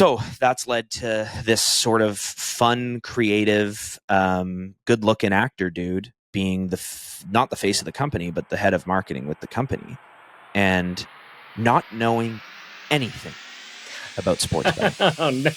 So that's led to this sort of fun, creative, good-looking actor dude being not the face of the company, but the head of marketing with the company, and not knowing anything about sports betting. Oh, no.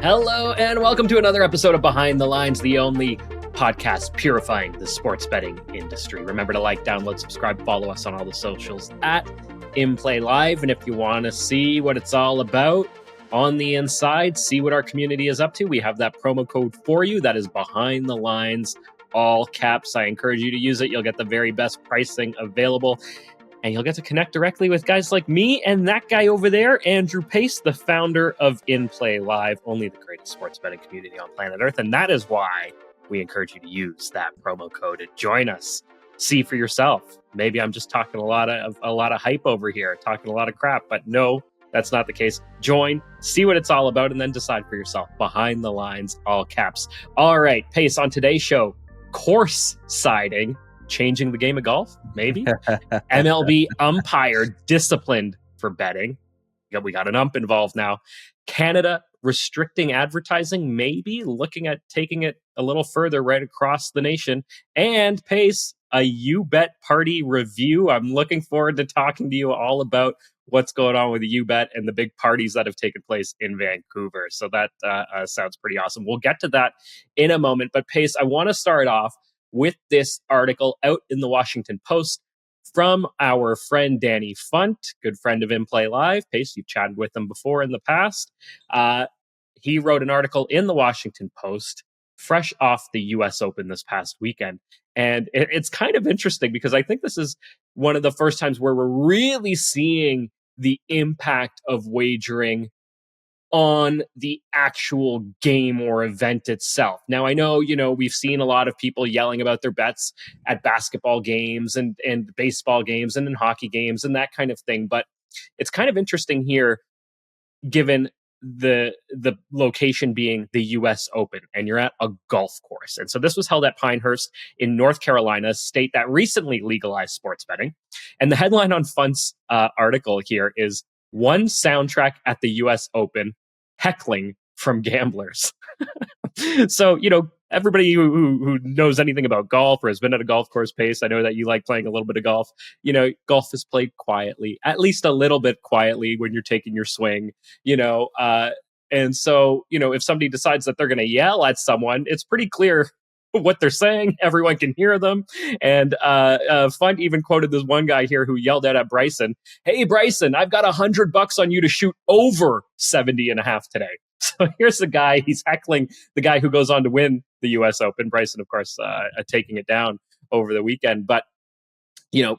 Hello, and welcome to another episode of Behind the Lines, the only podcast purifying the sports betting industry. Remember to like, download, subscribe, follow us on all the socials at inplayLIVE. And if you want to see what it's all about on the inside, see what our community is up to, we have that promo code for you. That is Behind the Lines, all caps. I encourage you to use it. You'll get the very best pricing available. And you'll get to connect directly with guys like me and that guy over there, Andrew Pace, the founder of inplayLIVE, only the greatest sports betting community on planet Earth. And that is why we encourage you to use that promo code to join us. See for yourself. Maybe I'm just talking a lot of hype over here, talking a lot of crap, but no, that's not the case. Join, see what it's all about, and then decide for yourself. Behind the Lines, all caps. All right, Pace, on today's show, course siding. Changing the game of golf, maybe. MLB umpire disciplined for betting. We got an ump involved now. Canada restricting advertising, maybe looking at taking it a little further right across the nation. And Pace, a You Bet party review. I'm looking forward to talking to you all about what's going on with the You Bet and the big parties that have taken place in Vancouver. So that sounds pretty awesome. We'll get to that in a moment. But Pace, I want to start off with this article out in the Washington Post from our friend Danny Funt, good friend of inplayLIVE. Pace, you've chatted with him before in the past. He wrote an article in the Washington Post fresh off the US Open this past weekend. And it's kind of interesting because I think this is one of the first times where we're really seeing the impact of wagering on the actual game or event itself. Now, I know, we've seen a lot of people yelling about their bets at basketball games and baseball games and in hockey games and that kind of thing. But it's kind of interesting here, given the location being the US Open, and you're at a golf course. And so this was held at Pinehurst in North Carolina, a state that recently legalized sports betting. And the headline on Funt's article here is "One Soundtrack at the US Open, Heckling from Gamblers." So, everybody who knows anything about golf or has been at a golf course, Pace, I know that you like playing a little bit of golf. Golf is played quietly, at least a little bit quietly when you're taking your swing, and so, if somebody decides that they're going to yell at someone, it's pretty clear what they're saying. Everyone can hear them. And Funt even quoted this one guy here who yelled out at Bryson, "Hey, Bryson, I've got $100 on you to shoot over 70.5 today." So here's the guy, he's heckling the guy who goes on to win the US Open. Bryson, of course, taking it down over the weekend. But,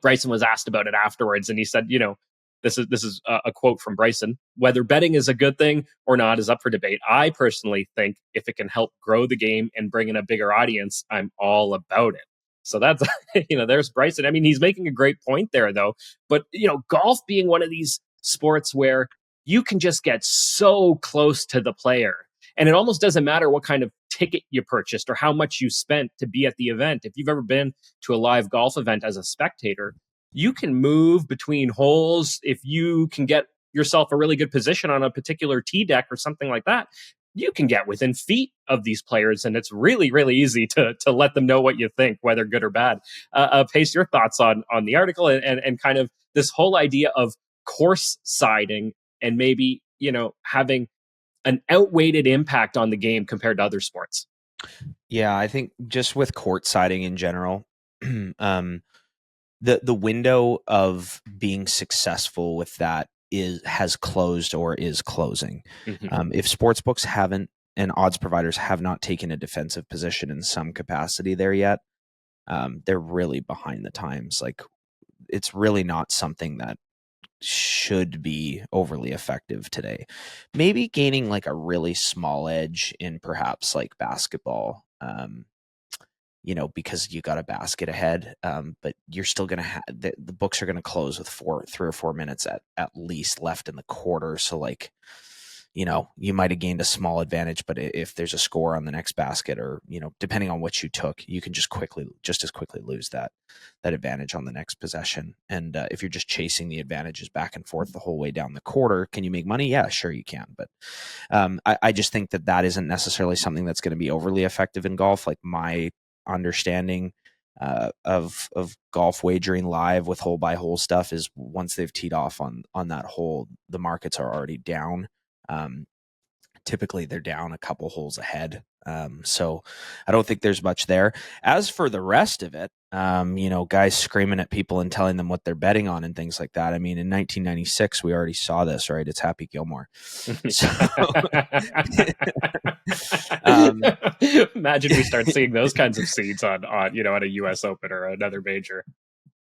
Bryson was asked about it afterwards, and he said, this is a quote from Bryson: "Whether betting is a good thing or not is up for debate. I personally think if it can help grow the game and bring in a bigger audience, I'm all about it." So that's, there's Bryson. I mean, he's making a great point there, though. But, golf being one of these sports where you can just get so close to the player, and it almost doesn't matter what kind of ticket you purchased or how much you spent to be at the event. If you've ever been to a live golf event as a spectator, you can move between holes. If you can get yourself a really good position on a particular tee deck or something like that, you can get within feet of these players, and it's really, really easy to let them know what you think, whether good or bad. Pace, your thoughts on the article and kind of this whole idea of course siding and maybe, having an outweighed impact on the game compared to other sports. Yeah, I think just with court siding in general, the window of being successful with that has closed or is closing. Mm-hmm. If sportsbooks haven't and odds providers have not taken a defensive position in some capacity there yet, they're really behind the times. Like, it's really not something that should be overly effective today. Maybe gaining like a really small edge in perhaps like basketball, because you got a basket ahead, but you're still going to have the books are going to close with 3 or 4 minutes at least left in the quarter. So like you might have gained a small advantage, but if there's a score on the next basket, or, depending on what you took, you can just as quickly lose that advantage on the next possession. And if you're just chasing the advantages back and forth the whole way down the quarter, can you make money? Yeah, sure you can. But I just think that isn't necessarily something that's going to be overly effective in golf. Like, my understanding of golf wagering live with hole by hole stuff is, once they've teed off on that hole, the markets are already down. Typically they're down a couple holes ahead. So I don't think there's much there. As for the rest of it, guys screaming at people and telling them what they're betting on and things like that. I mean, in 1996, we already saw this, right? It's Happy Gilmore. So, imagine we start seeing those kinds of seeds on at a US Open or another major.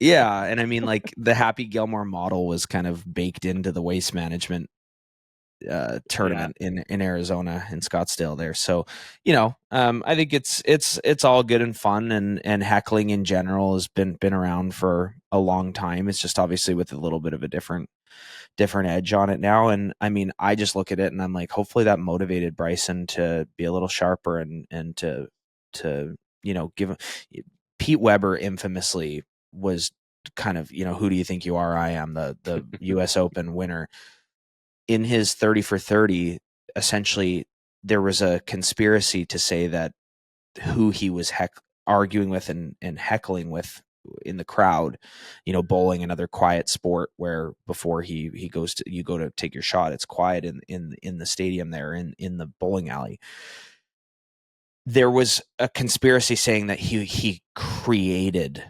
Yeah. And I mean, like, the Happy Gilmore model was kind of baked into the waste management tournament in Arizona, in Scottsdale there. So, I think it's all good and fun, and heckling in general has been around for a long time. It's just obviously with a little bit of a different edge on it now. And I mean, I just look at it and I'm like, hopefully that motivated Bryson to be a little sharper and to give Pete Weber infamously was kind of, who do you think you are? I am the US Open winner. In his 30 for 30, essentially there was a conspiracy to say that who he was arguing with and heckling with in the crowd, bowling, another quiet sport where before you go to take your shot, it's quiet in the stadium there, in the bowling alley. There was a conspiracy saying that he created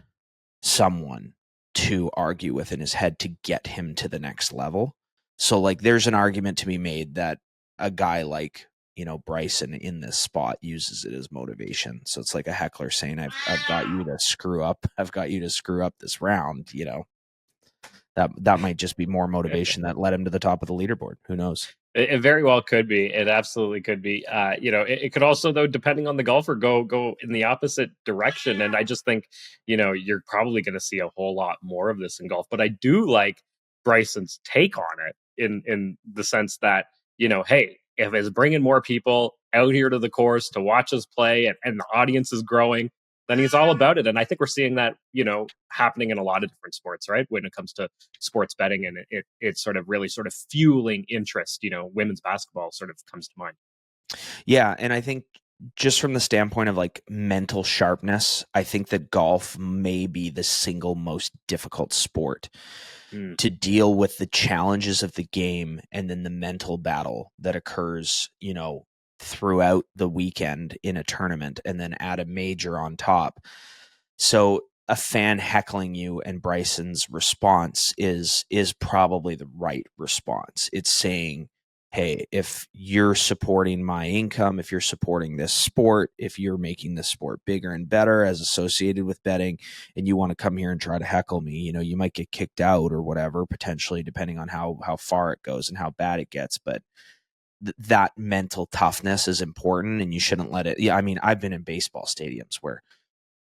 someone to argue with in his head to get him to the next level. So, like, there's an argument to be made that a guy like, Bryson in this spot uses it as motivation. So it's like a heckler saying, I've got you to screw up. I've got you to screw up this round. That might just be more motivation that led him to the top of the leaderboard. Who knows? It very well could be. It absolutely could be. It could also, though, depending on the golfer, go in the opposite direction. And I just think, you're probably going to see a whole lot more of this in golf. But I do like Bryson's take on it in the sense that, hey, if it's bringing more people out here to the course to watch us play, and the audience is growing, then he's all about it. And I think we're seeing that, happening in a lot of different sports, right? When it comes to sports betting, and it's sort of really sort of fueling interest, women's basketball sort of comes to mind. Yeah. And I think, just from the standpoint of like mental sharpness, I think that golf may be the single most difficult sport to deal with the challenges of the game, and then the mental battle that occurs, throughout the weekend in a tournament, and then add a major on top. So a fan heckling you and Bryson's response is probably the right response. It's saying, hey, if you're supporting my income, if you're supporting this sport, if you're making this sport bigger and better as associated with betting, and you want to come here and try to heckle me, you might get kicked out or whatever, potentially, depending on how far it goes and how bad it gets. But that mental toughness is important, and you shouldn't let it. Yeah, I mean, I've been in baseball stadiums where,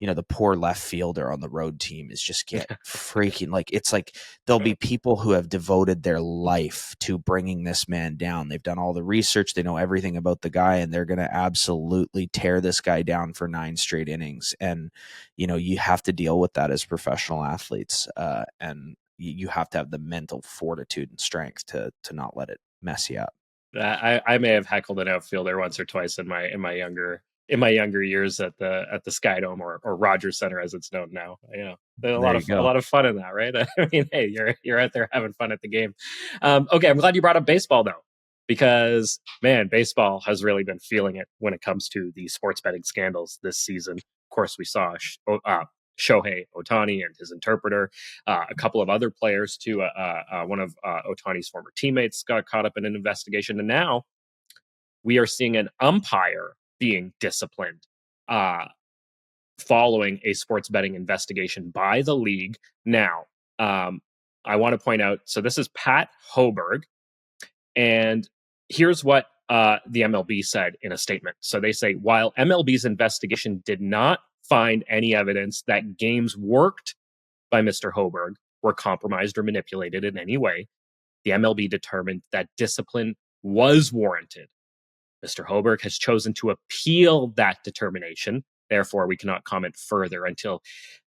the poor left fielder on the road team is just get freaking, like, it's like there'll be people who have devoted their life to bringing this man down. They've done all the research. They know everything about the guy, and they're going to absolutely tear this guy down for 9 straight innings. And, you have to deal with that as professional athletes. And you have to have the mental fortitude and strength to not let it mess you up. I may have heckled an outfielder once or twice in my younger years at the Skydome or Rogers Center, as it's known now. There's a lot of fun in that, right? I mean, hey, you're out there having fun at the game. Okay, I'm glad you brought up baseball though, because man, baseball has really been feeling it when it comes to the sports betting scandals this season. Of course, we saw Shohei Ohtani and his interpreter, a couple of other players too. One of Ohtani's former teammates got caught up in an investigation, and now we are seeing an umpire being disciplined following a sports betting investigation by the league. Now, I want to point out, so this is Pat Hoberg, and here's what the MLB said in a statement. So they say, while MLB's investigation did not find any evidence that games worked by Mr. Hoberg were compromised or manipulated in any way, the MLB determined that discipline was warranted. Mr. Hoberg has chosen to appeal that determination. Therefore, we cannot comment further until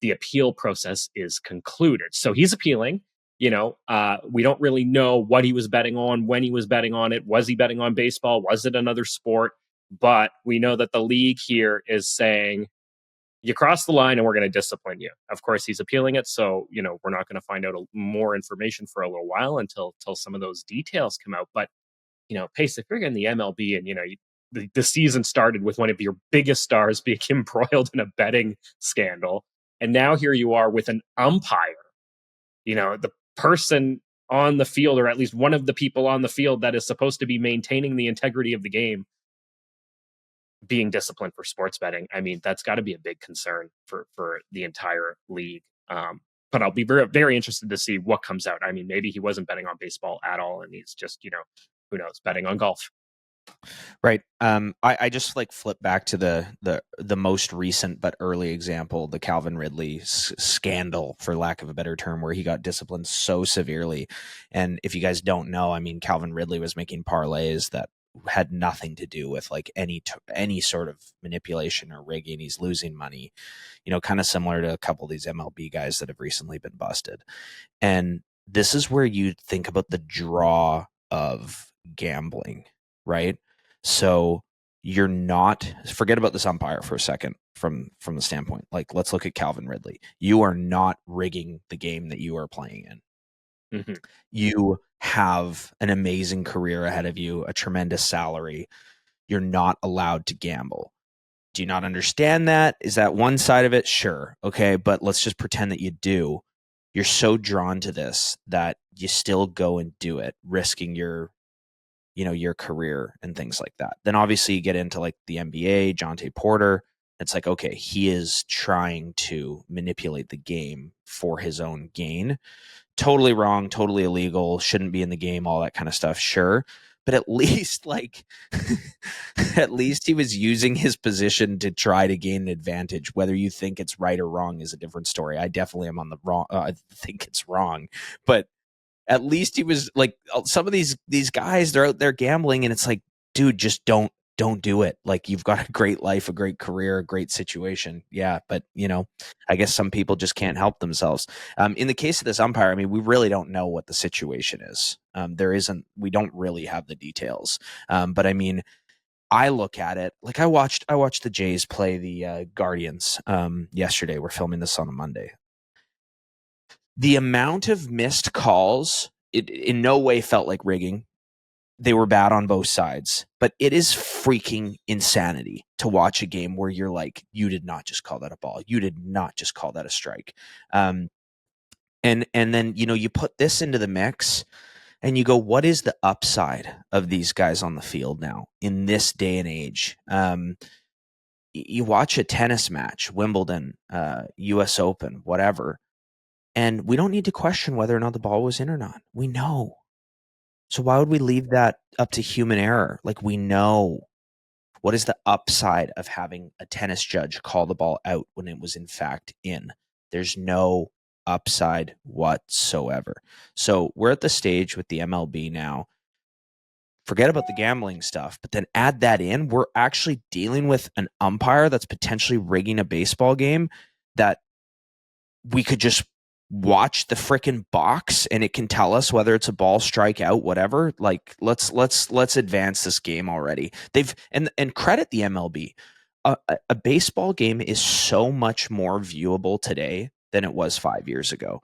the appeal process is concluded. So he's appealing. We don't really know what he was betting on, when he was betting on it. Was he betting on baseball? Was it another sport? But we know that the league here is saying, you cross the line and we're going to discipline you. Of course, he's appealing it. So, we're not going to find out more information for a little while until some of those details come out. But, Pace, if you're in the MLB and, the season started with one of your biggest stars being embroiled in a betting scandal. And now here you are with an umpire, the person on the field, or at least one of the people on the field that is supposed to be maintaining the integrity of the game, being disciplined for sports betting. I mean, that's got to be a big concern for the entire league. But I'll be very, very interested to see what comes out. I mean, maybe he wasn't betting on baseball at all, and he's just, who knows, betting on golf. Right. I just flip back to the most recent but early example, the Calvin Ridley scandal, for lack of a better term, where he got disciplined so severely. And if you guys don't know, I mean, Calvin Ridley was making parlays that had nothing to do with any sort of manipulation or rigging. He's losing money, kind of similar to a couple of these MLB guys that have recently been busted. And this is where you think about the draw of gambling, right? So you're not, forget about this umpire for a second from the standpoint. Let's look at Calvin Ridley. You are not rigging the game that you are playing in. Mm-hmm. You have an amazing career ahead of you, a tremendous salary. You're not allowed to gamble. Do you not understand that? Is that one side of it? Sure. Okay. But let's just pretend that you do. You're so drawn to this that you still go and do it, risking your career and things like that. Then obviously you get into the NBA, Jonte Porter. It's okay, he is trying to manipulate the game for his own gain. Totally wrong, totally illegal, shouldn't be in the game, all that kind of stuff. Sure. But at least at least he was using his position to try to gain an advantage. Whether you think it's right or wrong is a different story. I definitely am on the wrong. I think it's wrong, but at least he was some of these guys, they're out there gambling, and it's dude, just don't do it. You've got a great life, a great career, a great situation. Yeah. But I guess some people just can't help themselves. In the case of this umpire, I mean, we really don't know what the situation is. We don't really have the details. But I mean, I look at it I watched the Jays play the Guardians yesterday. We're filming this on a Monday. The amount of missed calls, it in no way felt like rigging. They were bad on both sides, but it is freaking insanity to watch a game where you're you did not just call that a ball. You did not just call that a strike. And then, you put this into the mix and you go, what is the upside of these guys on the field now in this day and age? You watch a tennis match, Wimbledon, US Open, whatever, and we don't need to question whether or not the ball was in or not. We know. So why would we leave that up to human error? We know. What is the upside of having a tennis judge call the ball out when it was in fact in? There's no upside whatsoever. So we're at the stage with the MLB now. Forget about the gambling stuff, but then add that in. We're actually dealing with an umpire that's potentially rigging a baseball game that we could just watch the frickin' box and it can tell us whether it's a ball, strike, out, whatever. Let's advance this game already. And credit the MLB. A baseball game is so much more viewable today than it was 5 years ago.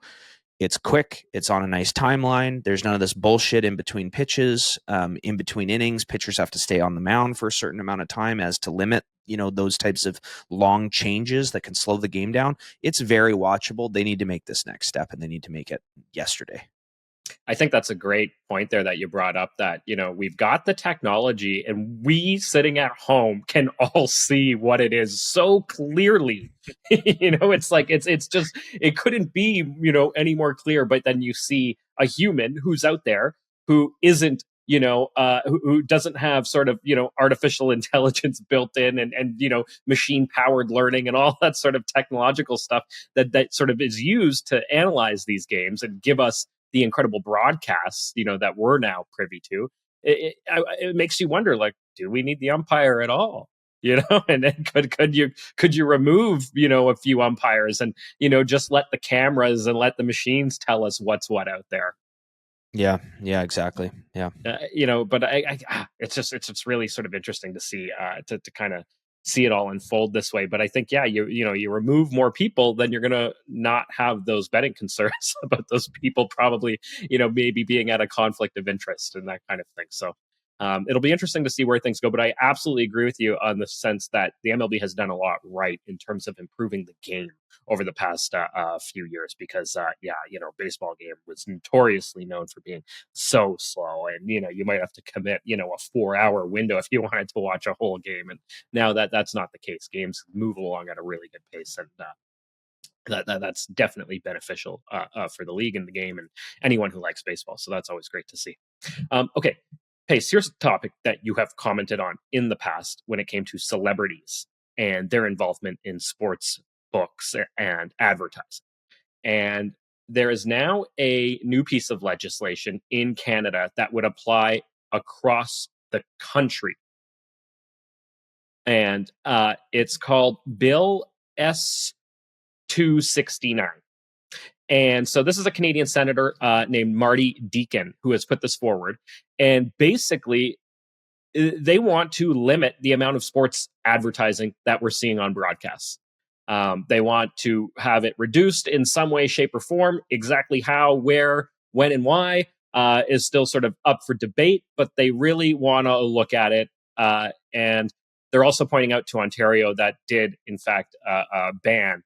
It's quick. It's on a nice timeline. There's none of this bullshit in between pitches, in between innings. Pitchers have to stay on the mound for a certain amount of time as to limit, those types of long changes that can slow the game down. It's very watchable. They need to make this next step, and they need to make it yesterday. I think that's a great point there that you brought up, that, we've got the technology and we sitting at home can all see what it is so clearly. It's just, it couldn't be, any more clear. But then you see a human who's out there who isn't, who doesn't have sort of, artificial intelligence built in and machine powered learning and all that sort of technological stuff that sort of is used to analyze these games and give us the incredible broadcasts, that we're now privy to. it makes you wonder, like, do we need the umpire at all? And then could you remove, a few umpires and, just let the cameras and let the machines tell us what's what out there? Yeah, exactly. Yeah. But it's just really sort of interesting to see, to kind of see it all unfold this way. But I think, yeah, you remove more people, then you're gonna not have those betting concerns about those people probably, maybe being at a conflict of interest and that kind of thing. So it'll be interesting to see where things go. But I absolutely agree with you on the sense that the MLB has done a lot right in terms of improving the game over the past few years, because baseball game was notoriously known for being so slow, and you might have to commit a 4-hour window if you wanted to watch a whole game, and now that's not the case. Games move along at a really good pace, and that's definitely beneficial for the league and the game and anyone who likes baseball. So that's always great to see. Okay, Pace, here's a topic that you have commented on in the past when it came to celebrities and their involvement in sports books and advertising. And there is now a new piece of legislation in Canada that would apply across the country. And it's called Bill S 269. And so this is a Canadian senator named Marty Deacon who has put this forward. And basically, they want to limit the amount of sports advertising that we're seeing on broadcasts. They want to have it reduced in some way, shape, or form. Exactly how, where, when, and why is still sort of up for debate, but they really want to look at it. And they're also pointing out to Ontario that did, in fact, ban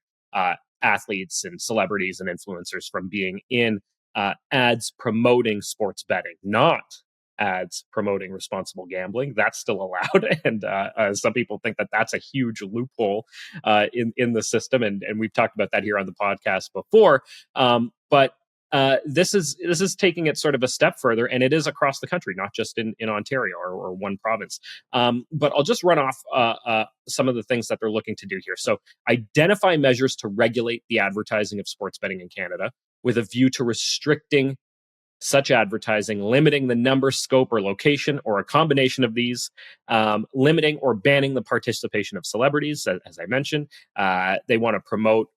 athletes and celebrities and influencers from being in ads promoting sports betting, not ads promoting responsible gambling. That's still allowed, and some people think that that's a huge loophole in the system, and we've talked about that here on the podcast before. But this is taking it sort of a step further, and it is across the country, not just in Ontario or one province. But I'll just run off some of the things that they're looking to do here. So identify measures to regulate the advertising of sports betting in Canada with a view to restricting such advertising, limiting the number, scope, or location, or a combination of these, limiting or banning the participation of celebrities, as I mentioned. They want to promote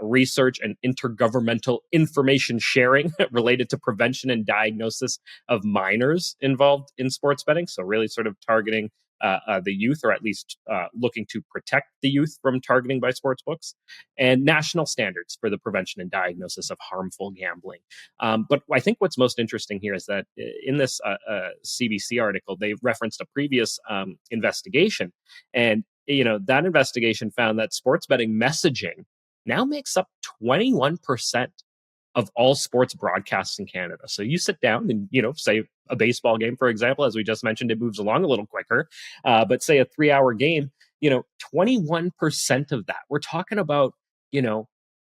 research and intergovernmental information sharing related to prevention and diagnosis of minors involved in sports betting. So really sort of targeting the youth, or at least looking to protect the youth from targeting by sports books, and national standards for the prevention and diagnosis of harmful gambling. But I think what's most interesting here is that in this CBC article, they referenced a previous investigation, and that investigation found that sports betting messaging now makes up 21% of all sports broadcasts in Canada. So you sit down and, say a baseball game, for example, as we just mentioned, it moves along a little quicker. But say a 3-hour game, 21% of that, we're talking about,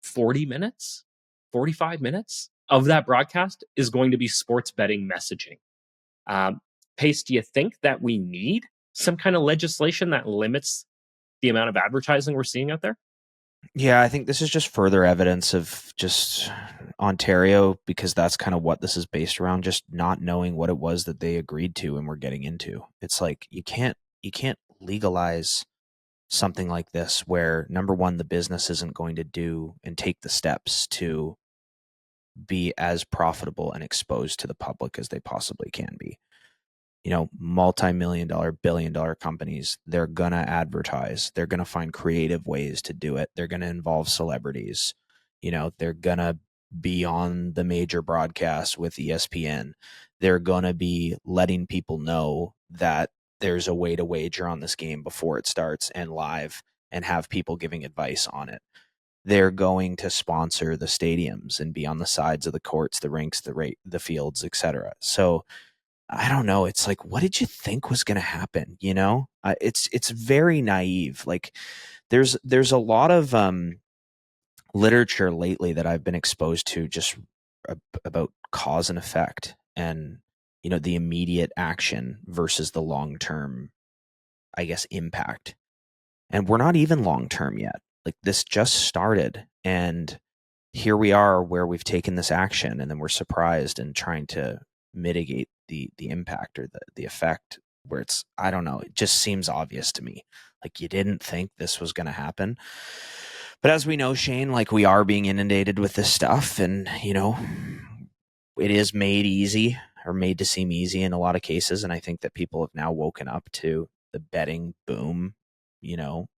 40 minutes, 45 minutes of that broadcast is going to be sports betting messaging. Pace, do you think that we need some kind of legislation that limits the amount of advertising we're seeing out there? Yeah, I think this is just further evidence of just Ontario, because that's kind of what this is based around, just not knowing what it was that they agreed to and were getting into. It's like you can't legalize something like this where, number one, the business isn't going to do and take the steps to be as profitable and exposed to the public as they possibly can be. Multi-million-dollar, billion-dollar companies, they're going to advertise. They're going to find creative ways to do it. They're going to involve celebrities. They're going to be on the major broadcasts with ESPN. They're going to be letting people know that there's a way to wager on this game before it starts and live, and have people giving advice on it. They're going to sponsor the stadiums and be on the sides of the courts, the rinks, the fields, etc. So I don't know. It's like, what did you think was going to happen? It's very naive. Like there's a lot of literature lately that I've been exposed to just about cause and effect, and the immediate action versus the long-term, I guess, impact. And we're not even long-term yet. Like this just started, and here we are where we've taken this action, and then we're surprised and trying to mitigate the impact or the effect, where it's, I don't know, it just seems obvious to me. Like, you didn't think this was going to happen. But as we know, Shane, like, we are being inundated with this stuff, and, it is made easy, or made to seem easy in a lot of cases. And I think that people have now woken up to the betting boom,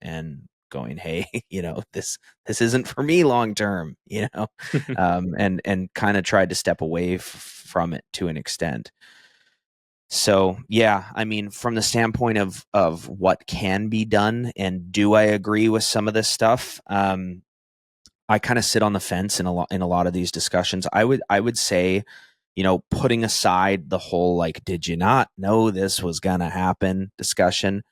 and going, hey, this isn't for me long term, and kind of tried to step away from it to an extent. So, yeah, I mean, from the standpoint of what can be done, and do I agree with some of this stuff? I kind of sit on the fence in a lot of these discussions. I would say, putting aside the whole, like, did you not know this was gonna happen discussion,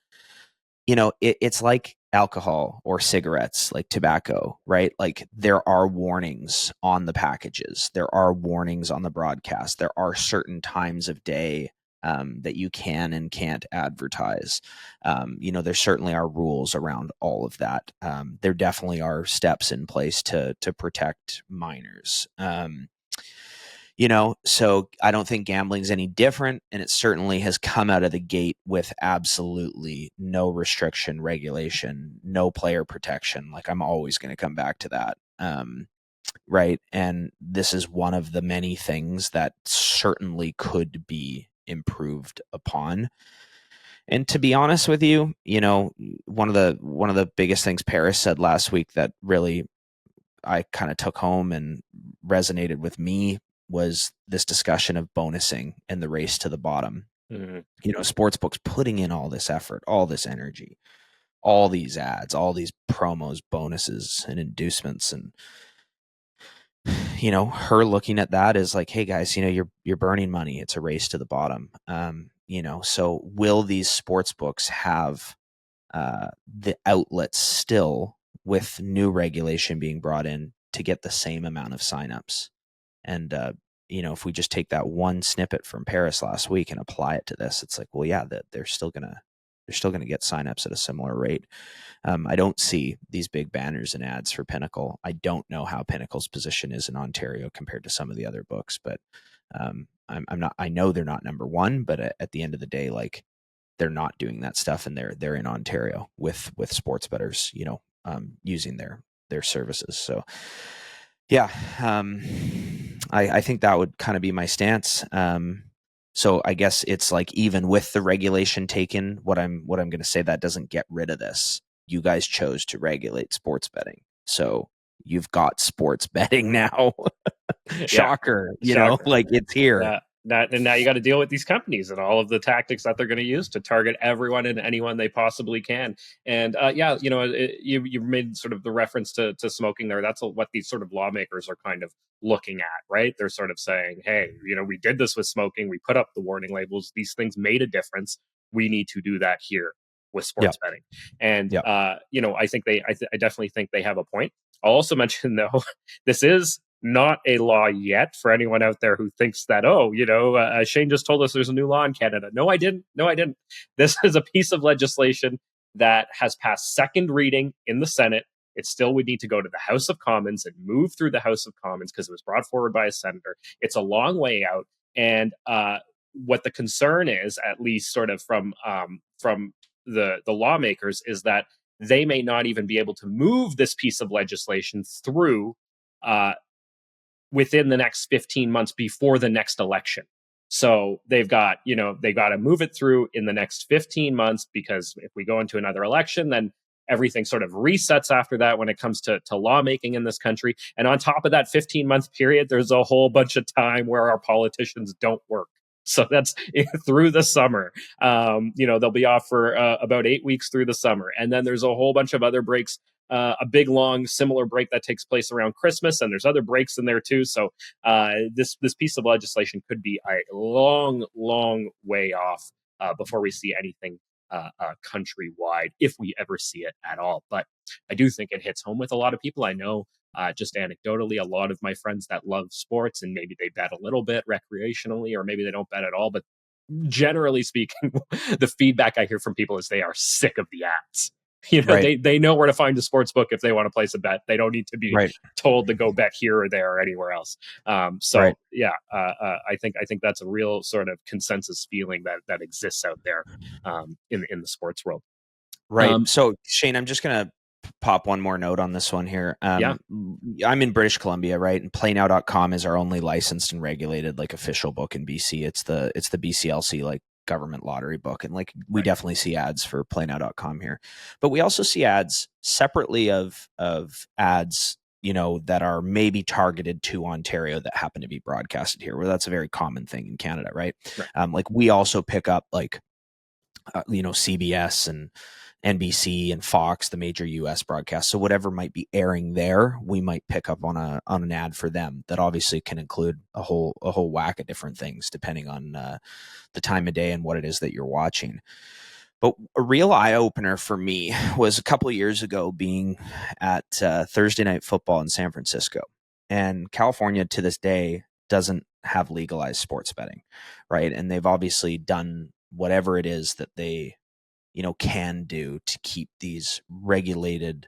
it's like alcohol or cigarettes, like tobacco, right? Like, there are warnings on the packages. There are warnings on the broadcast. There are certain times of day that you can and can't advertise. There certainly are rules around all of that. There definitely are steps in place to protect minors. So I don't think gambling is any different, and it certainly has come out of the gate with absolutely no restriction, regulation, no player protection. Like, I'm always going to come back to that. Right. And this is one of the many things that certainly could be improved upon. And to be honest with you, one of the biggest things Paris said last week that really I kind of took home and resonated with me was this discussion of bonusing and the race to the bottom. Sportsbooks putting in all this effort, all this energy, all these ads, all these promos, bonuses, and inducements, and her looking at that as like, hey guys, you're burning money. It's a race to the bottom. So will these sports books have the outlets still, with new regulation being brought in, to get the same amount of signups? And if we just take that one snippet from Paris last week and apply it to this, it's like, well, yeah, that they're still gonna get signups at a similar rate. I don't see these big banners and ads for Pinnacle. I don't know how Pinnacle's position is in Ontario compared to some of the other books, but I'm not. I know they're not number one, but at the end of the day, like, they're not doing that stuff, and they're in Ontario with sports bettors, using their services. So, yeah, I think that would kind of be my stance. So I guess it's like, even with the regulation taken, what I'm going to say, that doesn't get rid of this. You guys chose to regulate sports betting, so you've got sports betting now. Shocker, Shocker. like, it's here. And now you got to deal with these companies and all of the tactics that they're going to use to target everyone and anyone they possibly can. And you made sort of the reference to smoking there. That's what these sort of lawmakers are kind of looking at, right? They're sort of saying, hey, we did this with smoking. We put up the warning labels. These things made a difference. We need to do that here with sports betting. And, I definitely think they have a point. I'll also mention, though, this is not a law yet, for anyone out there who thinks that, Shane just told us there's a new law in Canada. No, I didn't. This is a piece of legislation that has passed second reading in the Senate. It still would need to go to the House of Commons and move through the House of Commons because it was brought forward by a senator. It's a long way out. And what the concern is, at least sort of from the lawmakers, is that they may not even be able to move this piece of legislation through within the next 15 months before the next election. So they've got to move it through in the next 15 months, because if we go into another election, then everything sort of resets after that when it comes to lawmaking in this country. And on top of that 15-month period, there's a whole bunch of time where our politicians don't work. So that's through the summer. They'll be off for about 8 weeks through the summer. And then there's a whole bunch of other breaks, a big, long, similar break that takes place around Christmas. And there's other breaks in there too. So this piece of legislation could be a long, long way off before we see anything countrywide, if we ever see it at all. But I do think it hits home with a lot of people. I know, just anecdotally, a lot of my friends that love sports, and maybe they bet a little bit recreationally, or maybe they don't bet at all, but generally speaking, the feedback I hear from people is they are sick of the ads. Right. They know where to find a sports book if they want to place a bet. They don't need to be Right. told to go bet here or there or anywhere else. Right. I think that's a real sort of consensus feeling that exists out there in the sports world. Right. So Shane, I'm just gonna pop one more note on this one here. Yeah. I'm in British Columbia, right? And playnow.com is our only licensed and regulated like official book in BC. It's the BCLC like government lottery book. And like we definitely see ads for playnow.com here. But we also see ads separately of ads, that are maybe targeted to Ontario that happen to be broadcasted here, where that's a very common thing in Canada, right? Like we also pick up like CBS and NBC and Fox, the major U.S. broadcasts. So whatever might be airing there, we might pick up on an ad for them. That obviously can include a whole whack of different things depending on the time of day and what it is that you're watching. But a real eye opener for me was a couple of years ago being at Thursday Night Football in San Francisco, and California to this day doesn't have legalized sports betting, right? And they've obviously done whatever it is that they can do to keep these regulated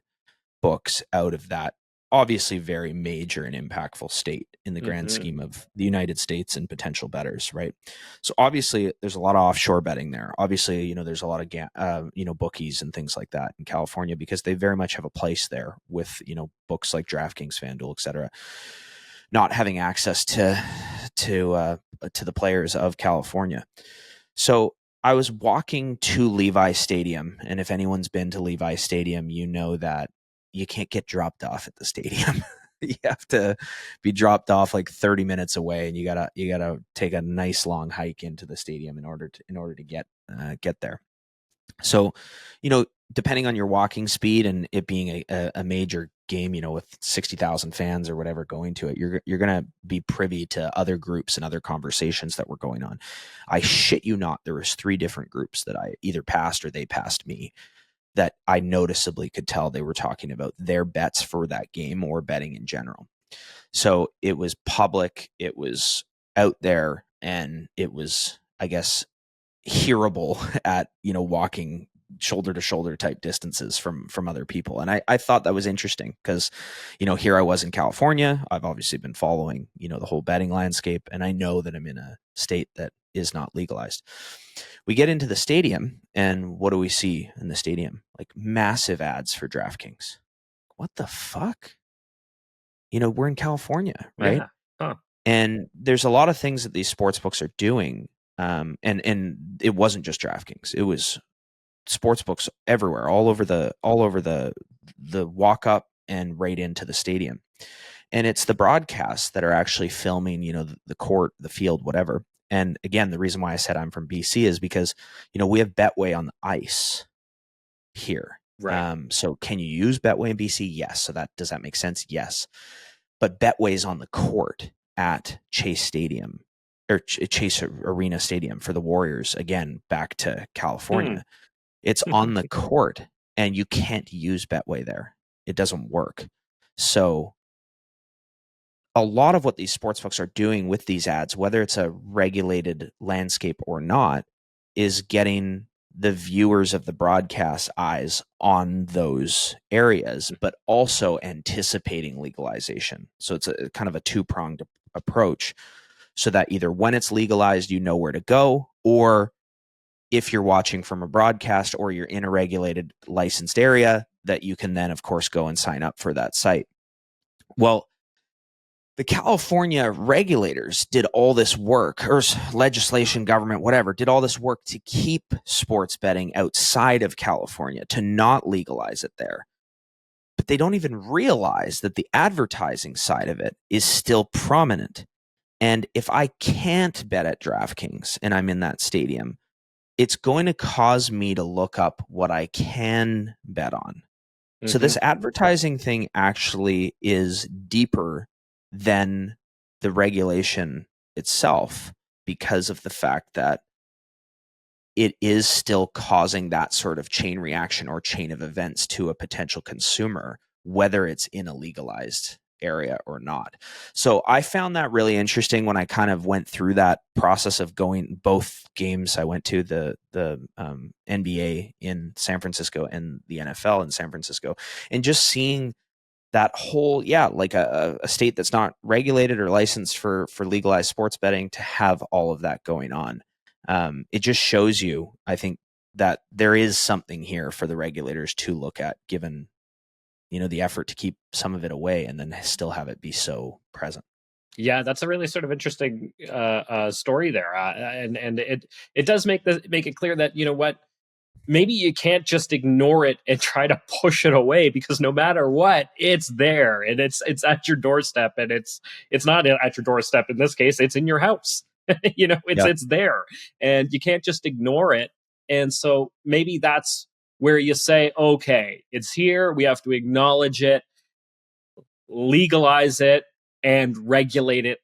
books out of that obviously very major and impactful state in the grand scheme of the United States and potential bettors, right? So obviously there's a lot of offshore betting there. Obviously, there's a lot of bookies and things like that in California because they very much have a place there with books like DraftKings, FanDuel, etc. Not having access to the players of California. So I was walking to Levi Stadium, and if anyone's been to Levi Stadium, you know that you can't get dropped off at the stadium. You have to be dropped off like 30 minutes away, and you gotta take a nice long hike into the stadium in order to get there. So, depending on your walking speed and it being a major game, with 60,000 fans or whatever going to it, you're going to be privy to other groups and other conversations that were going on. I shit you not, there was 3 different groups that I either passed or they passed me that I noticeably could tell they were talking about their bets for that game or betting in general. So it was public, it was out there, and it was, I guess, hearable at walking shoulder to shoulder type distances from other people. And I thought that was interesting because here I was in California. I've obviously been following the whole betting landscape, and I know that I'm in a state that is not legalized. We get into the stadium, and what do we see in the stadium? Like massive ads for DraftKings. What the fuck? We're in California, right? Yeah. Huh. And there's a lot of things that these sports books are doing. And it wasn't just DraftKings. It was sports books everywhere, all over the walk up and right into the stadium. And it's the broadcasts that are actually filming, the court, the field, whatever. And again, the reason why I said I'm from BC is because, we have Betway on the ice here. Right. So can you use Betway in BC? Yes. So does that make sense? Yes. But Betway's on the court at Chase Stadium or Chase Arena Stadium for the Warriors. Again, back to California. It's on the court, and you can't use Betway there. It doesn't work. So a lot of what these sportsbooks are doing with these ads, whether it's a regulated landscape or not, is getting the viewers of the broadcast eyes on those areas, but also anticipating legalization. So it's a kind of a 2-pronged approach, so that either when it's legalized, you know where to go, or if you're watching from a broadcast or you're in a regulated licensed area, that you can then, of course, go and sign up for that site. Well, the California regulators did all this work, or legislation, government, whatever, did all this work to keep sports betting outside of California, to not legalize it there. But they don't even realize that the advertising side of it is still prominent. And if I can't bet at DraftKings and I'm in that stadium, it's going to cause me to look up what I can bet on. So this advertising thing actually is deeper than the regulation itself, because of the fact that it is still causing that sort of chain reaction or chain of events to a potential consumer, whether it's in a legalized area or not. So I found that really interesting when I kind of went through that process of going both games. I went to the NBA in San Francisco and the NFL in San Francisco, and just seeing that whole, like a state that's not regulated or licensed for legalized sports betting to have all of that going on. It just shows you, I think, that there is something here for the regulators to look at, given, the effort to keep some of it away and then still have it be so present. Yeah, that's a really sort of interesting story there, and it does make it clear that, you know what, maybe you can't just ignore it and try to push it away, because no matter what, it's there and it's at your doorstep, and it's not at your doorstep in this case, it's in your house. It's there, and you can't just ignore it. And so maybe that's where you say, okay, it's here, we have to acknowledge it, legalize it, and regulate it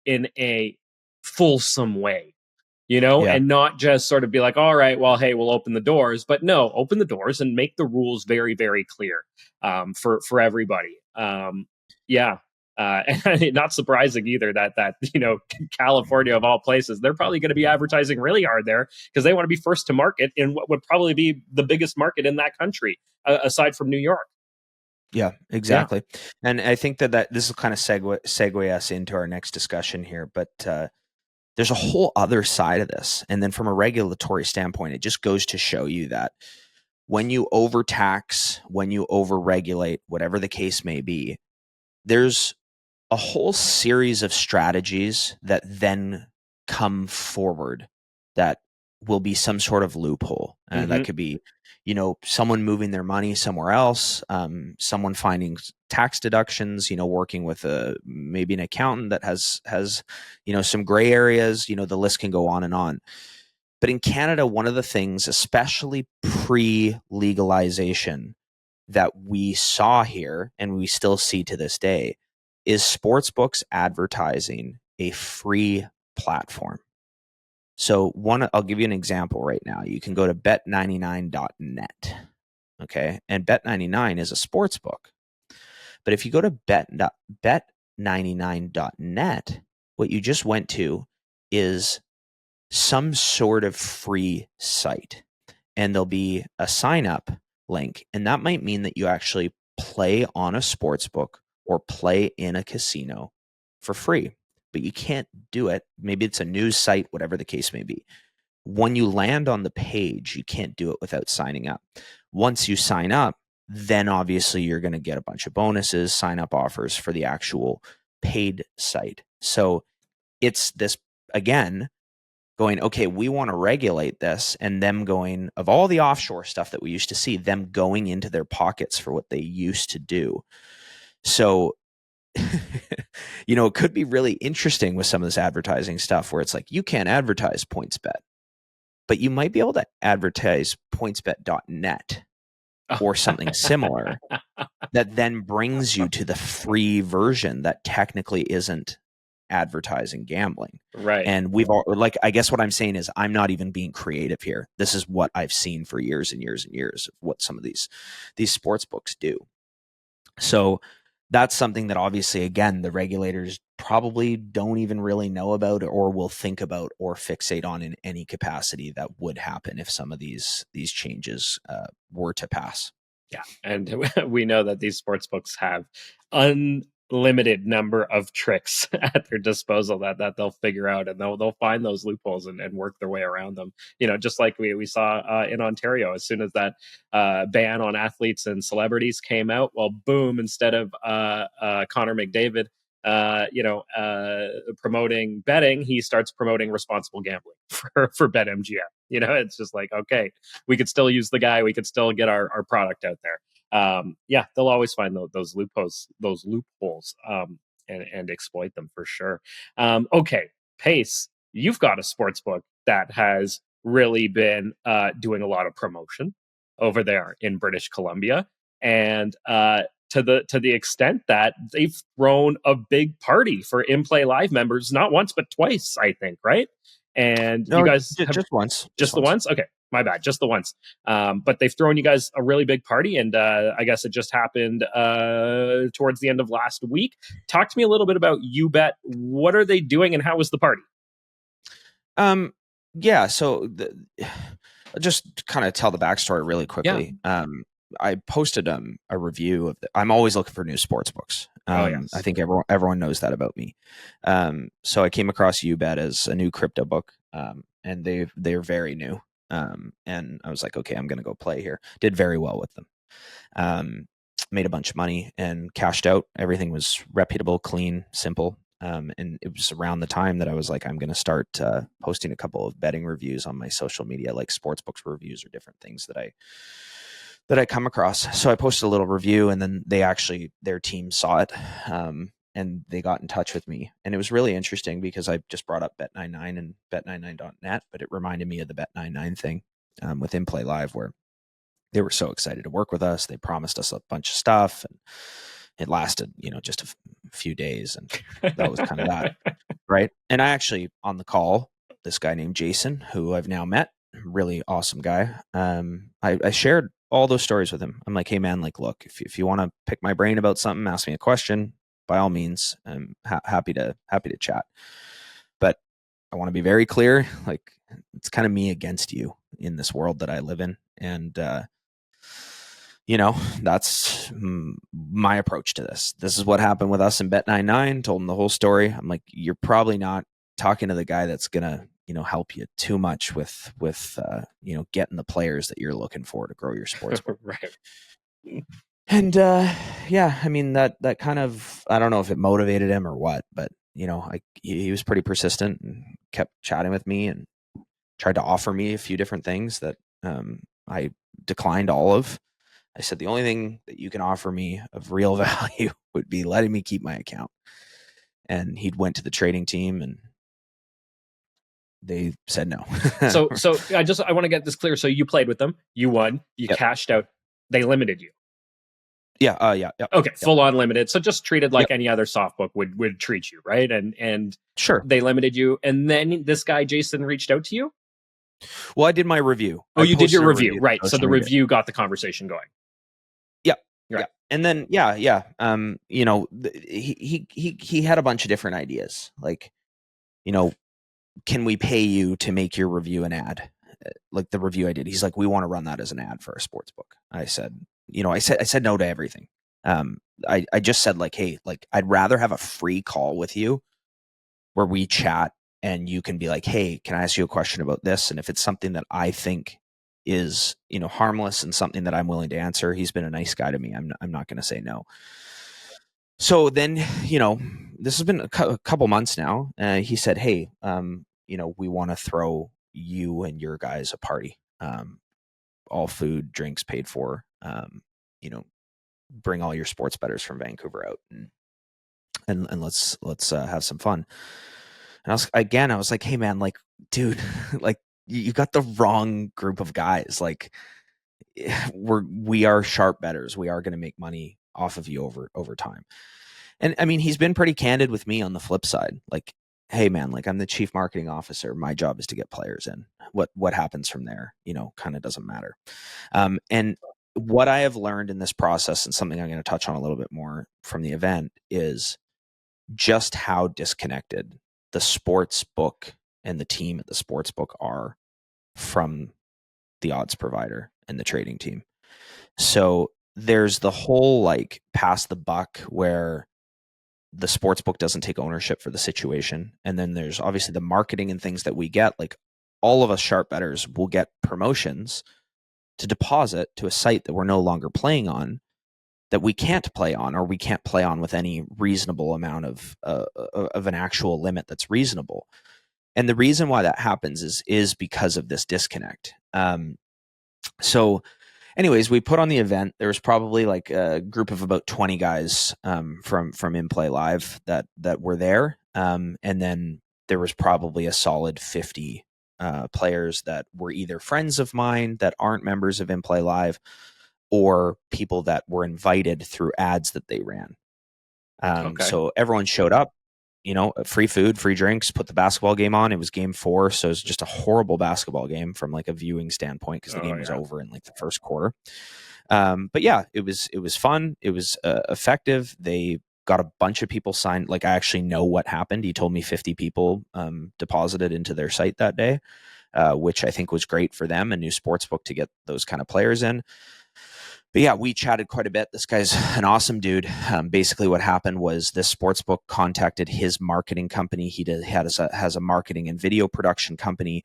in a fulsome way. And not just sort of be like, all right, well, hey, we'll open the doors. But no, open the doors and make the rules very, very clear for everybody. And not surprising either that California, of all places, they're probably going to be advertising really hard there, because they want to be first to market in what would probably be the biggest market in that country, aside from New York. Yeah, exactly. Yeah. And I think that this will kind of segue us into our next discussion here. But there's a whole other side of this. And then from a regulatory standpoint, it just goes to show you that when you overtax, when you overregulate, whatever the case may be, there's a whole series of strategies that then come forward that will be some sort of loophole. And that could be, someone moving their money somewhere else, someone finding tax deductions, working with maybe an accountant that has some gray areas, the list can go on and on. But in Canada, one of the things, especially pre-legalization, that we saw here and we still see to this day, is sportsbooks advertising a free platform. So I'll give you an example right now. You can go to bet99.net, okay? And Bet99 is a sports book. But if you go to bet99.net, what you just went to is some sort of free site. And there'll be a sign-up link. And that might mean that you actually play on a sports book or play in a casino for free. But you can't do it. Maybe it's a news site, whatever the case may be. When you land on the page, you can't do it without signing up. Once you sign up, then obviously you're going to get a bunch of bonuses, sign-up offers for the actual paid site. So it's this, again, going, okay, we want to regulate this, and them going, of all the offshore stuff that we used to see, them going into their pockets for what they used to do. So it could be really interesting with some of this advertising stuff where it's like, you can't advertise PointsBet, but you might be able to advertise pointsbet.net or something similar that then brings you to the free version that technically isn't advertising gambling. Right. And I guess what I'm saying is, I'm not even being creative here. This is what I've seen for years and years and years of what some of these sports books do. So that's something that obviously, again, the regulators probably don't even really know about or will think about or fixate on in any capacity that would happen if some of these changes were to pass. Yeah, and we know that these sports books have unlimited number of tricks at their disposal that they'll figure out, and they'll find those loopholes and work their way around them. Just like we saw in Ontario, as soon as that ban on athletes and celebrities came out, well, boom! Instead of Connor McDavid, promoting betting, he starts promoting responsible gambling for BetMGM. It's just like, okay, we could still use the guy, we could still get our product out there. They'll always find those loopholes, and exploit them for sure. Okay, Pace, you've got a sports book that has really been doing a lot of promotion over there in British Columbia, and to the extent that they've thrown a big party for inplayLIVE members, not once but twice, I think, right? And no, you guys just once, just the once. Okay, My bad, just the once. But they've thrown you guys a really big party, and I guess it just happened towards the end of last week. Talk to me a little bit about YouBet. What are they doing, and how was the party? Yeah, so I'll just kind of tell the backstory really quickly. Yeah. I posted a review of I'm always looking for new sports books. Yes. I think everyone knows that about me. So I came across YouBet as a new crypto book, and they're very new. And I was like, okay, I'm going to go play here. Did very well with them. Made a bunch of money and cashed out. Everything was reputable, clean, simple. And it was around the time that I was like, I'm going to start posting a couple of betting reviews on my social media, like sportsbooks reviews or different things that I come across. So I posted a little review, and then their team saw it, and they got in touch with me. And it was really interesting because I just brought up Bet99 and bet99.net, but it reminded me of the Bet99 thing with inplayLIVE, where they were so excited to work with us. They promised us a bunch of stuff, and it lasted, just a few days, and that was kind of that, right? And I actually, on the call, this guy named Jason, who I've now met, really awesome guy. I shared all those stories with him. I'm like, hey man, like, look, if you want to pick my brain about something, ask me a question, by all means, I'm happy to chat. But I want to be very clear, like, it's kind of me against you in this world that I live in. And, that's my approach to this. This is what happened with us in Bet99. Told him the whole story. I'm like, you're probably not talking to the guy that's gonna, help you too much with getting the players that you're looking for to grow your sports. Right. And yeah, I mean that kind of, I don't know if it motivated him or what, but he was pretty persistent and kept chatting with me and tried to offer me a few different things that I declined all of. I said, the only thing that you can offer me of real value would be letting me keep my account. And he went to the trading team and they said no. so I want to get this clear. So you played with them, you won, you cashed out, they limited you. Yeah. Yeah. Okay. Full on limited. So just treated like any other soft book would treat you, right? And sure, they limited you. And then this guy, Jason, reached out to you. Well, I did my review. Oh, you did your review. Right. So the review got the conversation going. Yeah. Right. Yeah. And then, yeah. He had a bunch of different ideas. Like, can we pay you to make your review an ad? Like the review I did, he's like, we want to run that as an ad for a sports book. I said, I said no to everything. I just said, like, hey, like, I'd rather have a free call with you where we chat and you can be like, hey, can I ask you a question about this? And if it's something that I think is, harmless and something that I'm willing to answer, he's been a nice guy to me. I'm not going to say no. So then, this has been a couple months now. He said, hey, we want to throw you and your guys a party. All food, drinks paid for. Bring all your sports bettors from Vancouver out and let's have some fun. And I was like, hey man, like, dude, like you got the wrong group of guys. Like we are sharp bettors. We are going to make money off of you over time. And I mean, he's been pretty candid with me on the flip side. Like, hey man, like, I'm the chief marketing officer. My job is to get players in. What happens from there, kind of doesn't matter. And what I have learned in this process, and something I'm going to touch on a little bit more from the event, is just how disconnected the sports book and the team at the sports book are from the odds provider and the trading team. So there's the whole, like, pass the buck where the sports book doesn't take ownership for the situation. And then there's obviously the marketing and things that we get. Like, all of us sharp bettors will get promotions to deposit to a site that we're no longer playing on, that we can't play on, or we can't play on with any reasonable amount of an actual limit that's reasonable. And the reason why that happens is because of this disconnect. So anyways, we put on the event. There was probably like a group of about 20 guys from inplayLIVE that were there. And then there was probably a solid 50 players that were either friends of mine that aren't members of inplayLIVE, or people that were invited through ads that they ran. So everyone showed up. free food, free drinks, put the basketball game on. It was game 4. So it was just a horrible basketball game from like a viewing standpoint, because the game was over in like the first quarter. But yeah, it was fun. It was effective. They got a bunch of people signed. Like, I actually know what happened. He told me 50 people deposited into their site that day, which I think was great for them, a new sportsbook to get those kind of players in. But yeah, we chatted quite a bit. This guy's an awesome dude. Basically, what happened was this sportsbook contacted his marketing company. He has a marketing and video production company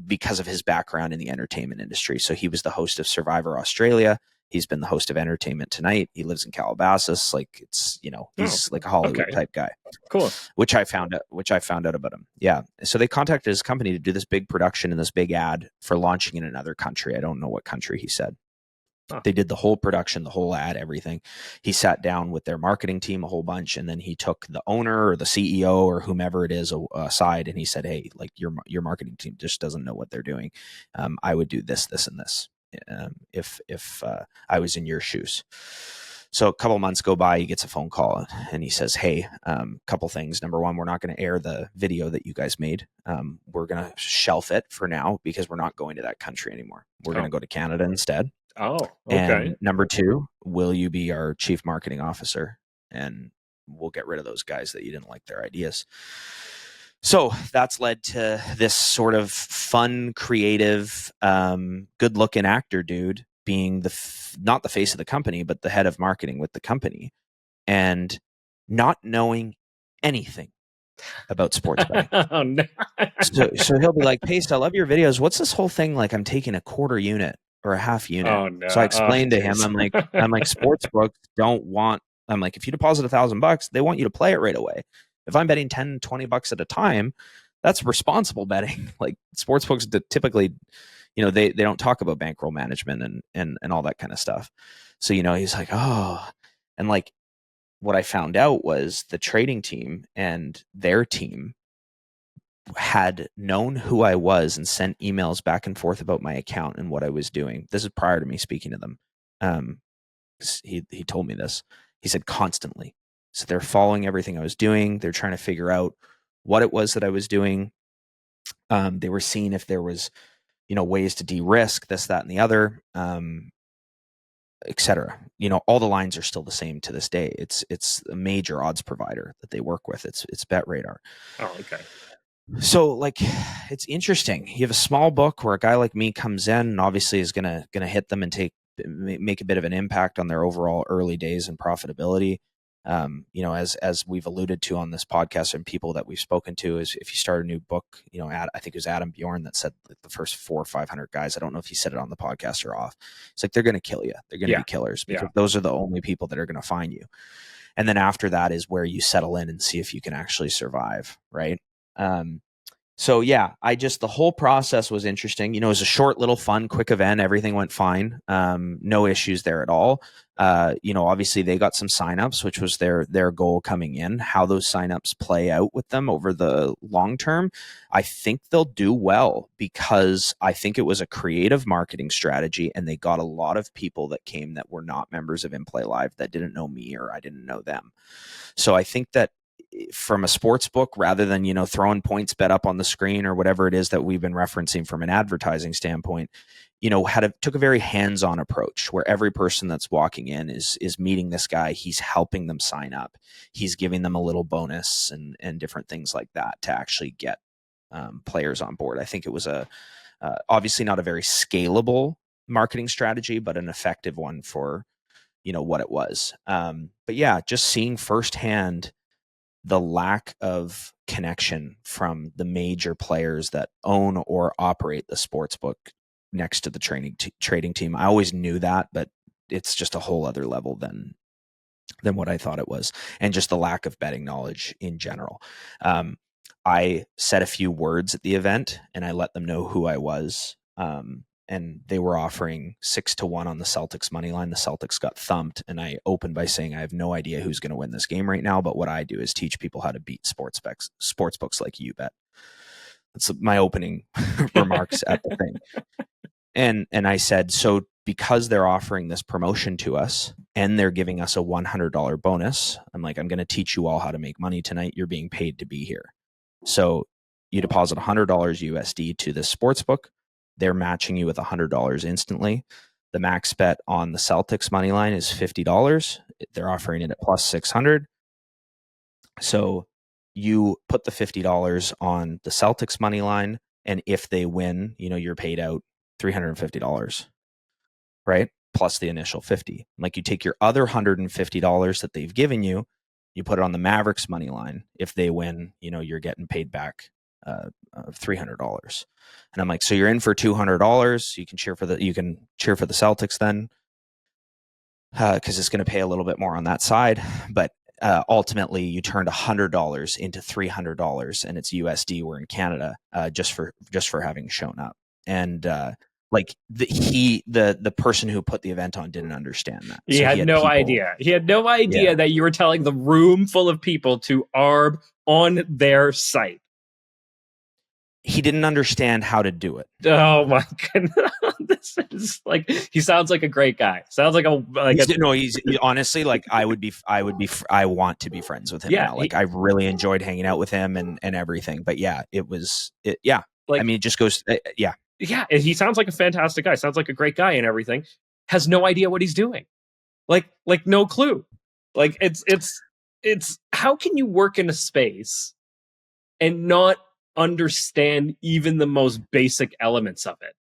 because of his background in the entertainment industry. So he was the host of Survivor Australia. He's been the host of Entertainment Tonight. He lives in Calabasas. Like, it's, he's like a Hollywood type guy. Cool. Which I found out about him. Yeah. So they contacted his company to do this big production and this big ad for launching in another country. I don't know what country he said. They did the whole production, the whole ad, everything. He sat down with their marketing team a whole bunch, and then he took the owner or the CEO or whomever it is aside, and he said, "Hey, like, your marketing team just doesn't know what they're doing. I would do this, this, and this if I was in your shoes." So a couple months go by, he gets a phone call, and he says, "Hey, couple things. Number one, we're not going to air the video that you guys made. We're going to shelf it for now because we're not going to that country anymore. We're going to go to Canada instead." Oh, okay. And number 2, will you be our chief marketing officer? And we'll get rid of those guys that you didn't like their ideas. So that's led to this sort of fun, creative, good-looking actor dude being not the face of the company, but the head of marketing with the company, and not knowing anything about sports betting. Oh, no. So he'll be like, "Paste, I love your videos. What's this whole thing like? I'm taking a quarter unit or a half unit." Oh, no. So I explained to him, I'm like, sportsbooks don't want, I'm like, if you deposit $1,000, they want you to play it right away. If I'm betting 10, $20 at a time, that's responsible betting. Like, sportsbooks typically, they don't talk about bankroll management and all that kind of stuff. So, he's like, "Oh," and like, what I found out was the trading team and their team had known who I was and sent emails back and forth about my account and what I was doing. This is prior to me speaking to them. He told me this. He said constantly. So they're following everything I was doing. They're trying to figure out what it was that I was doing. They were seeing if there was, ways to de-risk this, that, and the other, etc. All the lines are still the same to this day. It's a major odds provider that they work with. It's BetRadar. Oh, okay. So, like, it's interesting. You have a small book where a guy like me comes in and obviously is gonna hit them and make a bit of an impact on their overall early days and profitability. As we've alluded to on this podcast and people that we've spoken to, is if you start a new book, I think it was Adam Bjorn that said the first 400 or 500 guys. I don't know if he said it on the podcast or off. It's like, they're going to kill you. They're going to be killers, because those are the only people that are going to find you. And then after that is where you settle in and see if you can actually survive, right? So yeah, the whole process was interesting. It was a short, little, fun, quick event. Everything went fine. No issues there at all. Obviously they got some signups, which was their goal coming in. How those signups play out with them over the long term, I think they'll do well, because I think it was a creative marketing strategy, and they got a lot of people that came that were not members of inplayLIVE that didn't know me or I didn't know them. So I think that from a sports book, rather than, throwing points bet up on the screen or whatever it is that we've been referencing from an advertising standpoint, took a very hands-on approach, where every person that's walking in is meeting this guy. He's helping them sign up. He's giving them a little bonus and different things like that to actually get players on board. I think it was obviously not a very scalable marketing strategy, but an effective one for, what it was. But yeah, just seeing firsthand the lack of connection from the major players that own or operate the sports book next to the trading team. I always knew that, but it's just a whole other level than what I thought it was, and just the lack of betting knowledge in general. I said a few words at the event, and I let them know who I was. And they were offering 6-1 on the Celtics money line. The Celtics got thumped, and I opened by saying, I have no idea who's going to win this game right now, but what I do is teach people how to beat sports books like you bet. That's my opening remarks at the thing. And I said, so because they're offering this promotion to us and they're giving us a $100 bonus, I'm like, I'm going to teach you all how to make money tonight. You're being paid to be here. So you deposit $100 USD to this sportsbook. They're matching you with $100 instantly. The max bet on the Celtics money line is $50. They're offering it at plus 600. So you put the $50 on the Celtics money line, and if they win, you're paid out $350, right? Plus the initial 50. Like, you take your other $150 that they've given you, you put it on the Mavericks money line. If they win, you're getting paid back $300. And I'm like, so you're in for $200. You can cheer for the Celtics then, because it's going to pay a little bit more on that side. But ultimately, you turned $100 into $300, and it's USD. We're in Canada, just for having shown up. And the person who put the event on didn't understand that. He had no idea. He had no idea that you were telling the room full of people to arb on their site. He didn't understand how to do it. Oh my goodness! This is like, he sounds like a great guy. Sounds like he's honestly, like, I want to be friends with him now. Like, I really enjoyed hanging out with him and everything. But yeah, it just goes, yeah. Yeah, he sounds like a fantastic guy. Sounds like a great guy and everything. Has no idea what he's doing. Like no clue. Like, it's how can you work in a space and not understand even the most basic elements of it?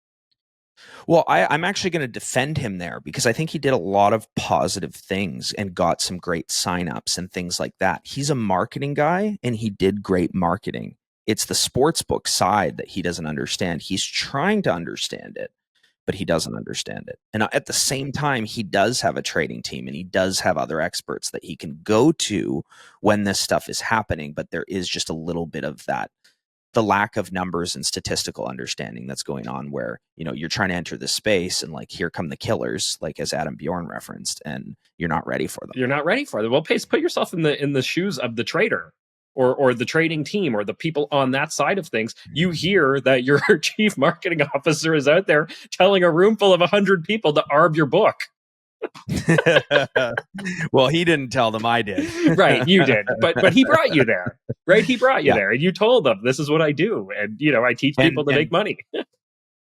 Well, I'm actually going to defend him there, because I think he did a lot of positive things and got some great signups and things like that. He's a marketing guy, and he did great marketing. It's the sportsbook side that he doesn't understand. He's trying to understand it, but he doesn't understand it. And at the same time, he does have a trading team, and he does have other experts that he can go to when this stuff is happening. But there is just a little bit of that, the lack of numbers and statistical understanding that's going on, where, you're trying to enter this space, and like, here come the killers, like as Adam Bjorn referenced, and you're not ready for them. You're not ready for them. Well, Pace, put yourself in the shoes of the trader or the trading team or the people on that side of things. You hear that your chief marketing officer is out there telling a room full of 100 people to arb your book. Well, he didn't tell them, I did. Right, you did. But he brought you there. Right? He brought you there, and you told them, this is what I do. And, I teach people to make money.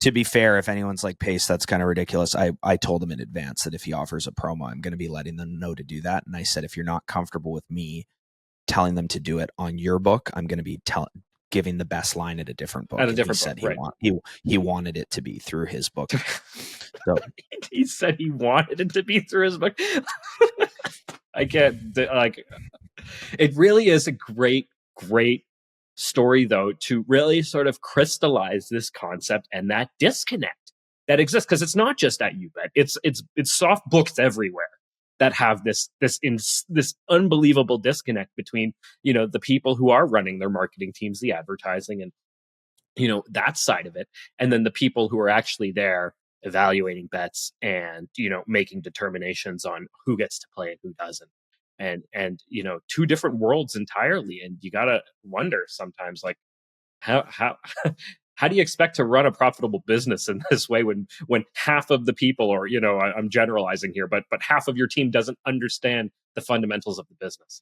To be fair, if anyone's like, Pace, that's kind of ridiculous, I told him in advance that if he offers a promo, I'm going to be letting them know to do that. And I said, if you're not comfortable with me telling them to do it on your book, I'm going to be giving the best line at a different book. At a different book, right. He wanted it to be through his book. So he said he wanted it to be through his book. I can't, it really is a great story, though, to really sort of crystallize this concept and that disconnect that exists, because it's not just at UBet. It's soft books everywhere that have this unbelievable disconnect between, the people who are running their marketing teams, the advertising, and, that side of it, and then the people who are actually there evaluating bets and, making determinations on who gets to play and who doesn't. And two different worlds entirely. And you gotta wonder sometimes, like, how do you expect to run a profitable business in this way when half of the people, or I'm generalizing here, but half of your team doesn't understand the fundamentals of the business?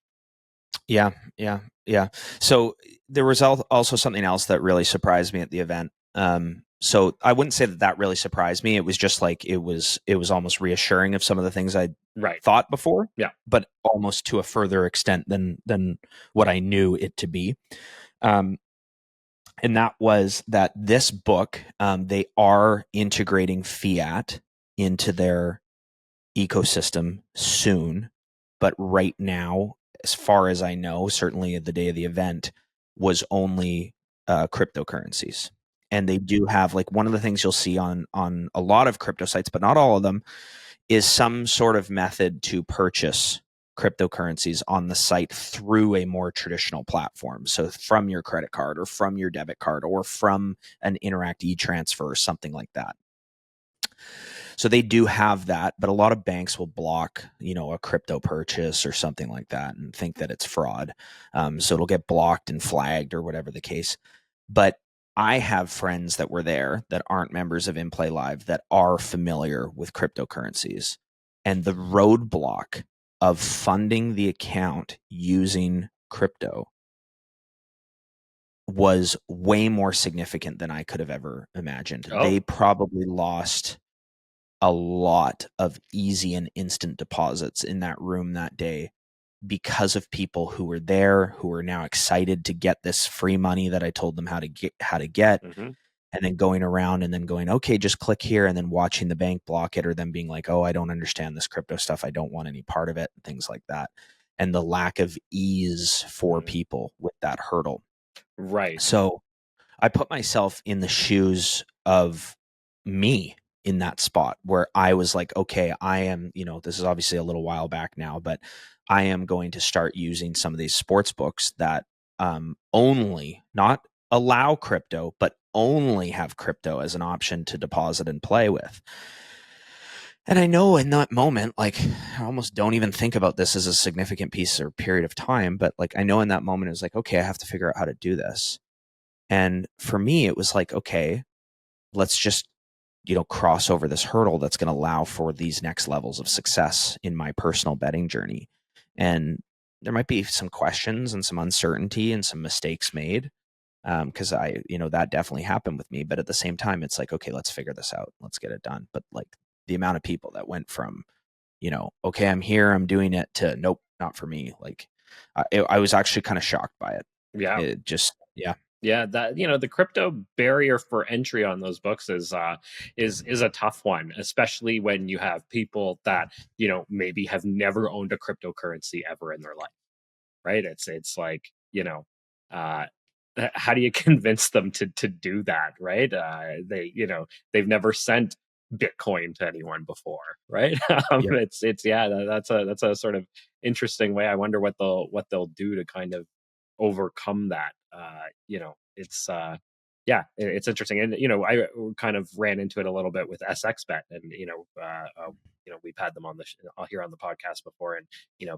Yeah. So there was also something else that really surprised me at the event. So I wouldn't say that really surprised me. It was just like, it was almost reassuring of some of the things I'd thought before. Yeah. But almost to a further extent than what I knew it to be. And that was that this book, they are integrating fiat into their ecosystem soon. But right now, as far as I know, certainly at the day of the event, was only cryptocurrencies. And they do have, like, one of the things you'll see on a lot of crypto sites, but not all of them, is some sort of method to purchase cryptocurrencies on the site through a more traditional platform. So from your credit card or from your debit card or from an Interact e-transfer or something like that. So they do have that, but a lot of banks will block, a crypto purchase or something like that and think that it's fraud. So it'll get blocked and flagged or whatever the case. But I have friends that were there that aren't members of inplayLIVE that are familiar with cryptocurrencies, and the roadblock of funding the account using crypto was way more significant than I could have ever imagined. Oh. They probably lost a lot of easy and instant deposits in that room that day because of people who were there, who were now excited to get this free money that I told them how to get, Mm-hmm. and then going around and then going, okay, just click here, and then watching the bank block it, or them being like, oh, I don't understand this crypto stuff, I don't want any part of it, and things like that. And the lack of ease for people with that hurdle. Right. So I put myself in the shoes of me in that spot where I was like, okay, I am, this is obviously a little while back now, but I am going to start using some of these sports books that only not allow crypto, but only have crypto as an option to deposit and play with. And I know in that moment, like, I almost don't even think about this as a significant piece or period of time, but like, I know in that moment it was like, okay, I have to figure out how to do this. And for me, it was like, okay, let's just, cross over this hurdle that's going to allow for these next levels of success in my personal betting journey. And there might be some questions and some uncertainty and some mistakes made, because that definitely happened with me. But at the same time, it's like, okay, let's figure this out. Let's get it done. But like the amount of people that went from, okay, I'm here, I'm doing it, to nope, not for me. Like I was actually kind of shocked by it. Yeah. It just, yeah. Yeah, that the crypto barrier for entry on those books is a tough one, especially when you have people that maybe have never owned a cryptocurrency ever in their life, right? It's like uh, how do you convince them to do that, right? They've never sent Bitcoin to anyone before, right? Yep. It's that's a sort of interesting way. I wonder what they'll do to kind of overcome that. It's it's interesting, and I kind of ran into it a little bit with SXBet, and we've had them on here on the podcast before, and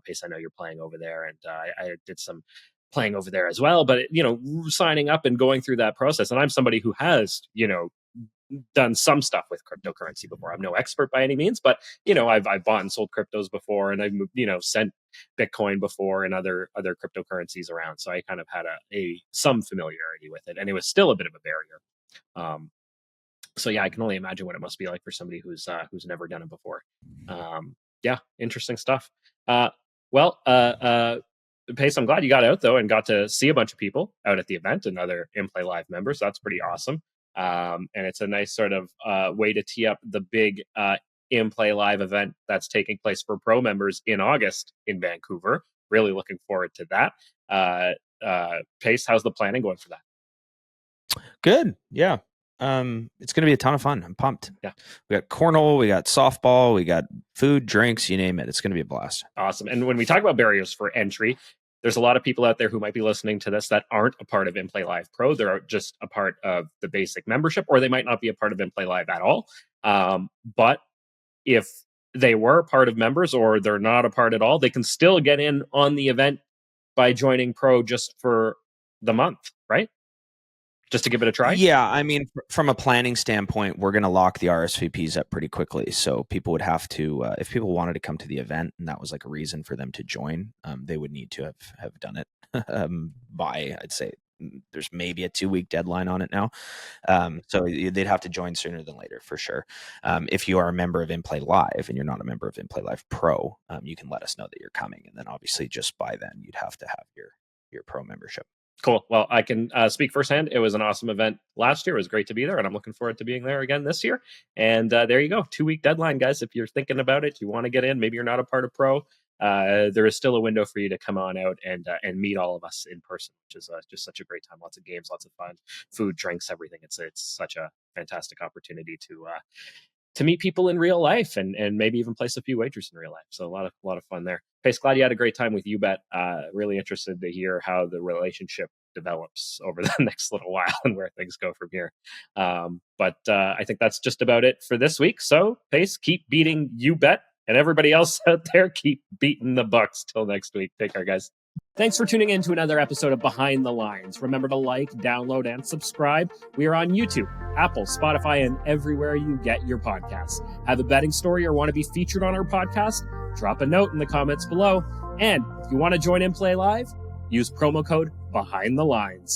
Pace, I know you're playing over there, and I did some playing over there as well, but signing up and going through that process, and I'm somebody who has done some stuff with cryptocurrency before. I'm no expert by any means, but I've bought and sold cryptos before, and I've sent Bitcoin before and other cryptocurrencies around. So I kind of had some familiarity with it, and it was still a bit of a barrier. So yeah, I can only imagine what it must be like for somebody who's never done it before. Yeah, interesting stuff. Pace, I'm glad you got out though and got to see a bunch of people out at the event and other inplayLIVE members. That's pretty awesome. And it's a nice sort of way to tee up the big inplayLIVE event that's taking place for pro members in August in Vancouver. Really looking forward to that. Pace, how's the planning going for that? Good. Yeah. It's going to be a ton of fun. I'm pumped. Yeah. We got cornhole, we got softball, we got food, drinks, you name it. It's going to be a blast. Awesome. And when we talk about barriers for entry, there's a lot of people out there who might be listening to this that aren't a part of inplayLIVE Pro. They're just a part of the basic membership, or they might not be a part of inplayLIVE at all. But if they were part of members, or they're not a part at all, they can still get in on the event by joining Pro just for the month, right? Just to give it a try? Yeah, I mean, from a planning standpoint, we're going to lock the RSVPs up pretty quickly. So people would have to, if people wanted to come to the event and that was like a reason for them to join, they would need to have done it by, I'd say, there's maybe a 2-week deadline on it now. So they'd have to join sooner than later for sure. If you are a member of inplayLIVE and you're not a member of inplayLIVE Pro, you can let us know that you're coming. And then obviously just by then you'd have to have your pro membership. Cool. Well, I can speak firsthand. It was an awesome event last year. It was great to be there, and I'm looking forward to being there again this year. And there you go. 2-week deadline, guys. If you're thinking about it, you want to get in, maybe you're not a part of Pro, there is still a window for you to come on out and meet all of us in person, which is just such a great time. Lots of games, lots of fun, food, drinks, everything. It's such a fantastic opportunity to meet people in real life and maybe even place a few wagers in real life. So a lot of fun there. Pace, glad you had a great time with UBet. Really interested to hear how the relationship develops over the next little while and where things go from here. But I think that's just about it for this week. So Pace, keep beating UBet And everybody else out there, keep beating the Bucks. Till next week. Take care, guys. Thanks for tuning in to another episode of Behind the Lines. Remember to like, download, and subscribe. We are on YouTube, Apple, Spotify, and everywhere you get your podcasts. Have a betting story or want to be featured on our podcast? Drop a note in the comments below. And if you want to join In Play Live, use promo code Behind the Lines.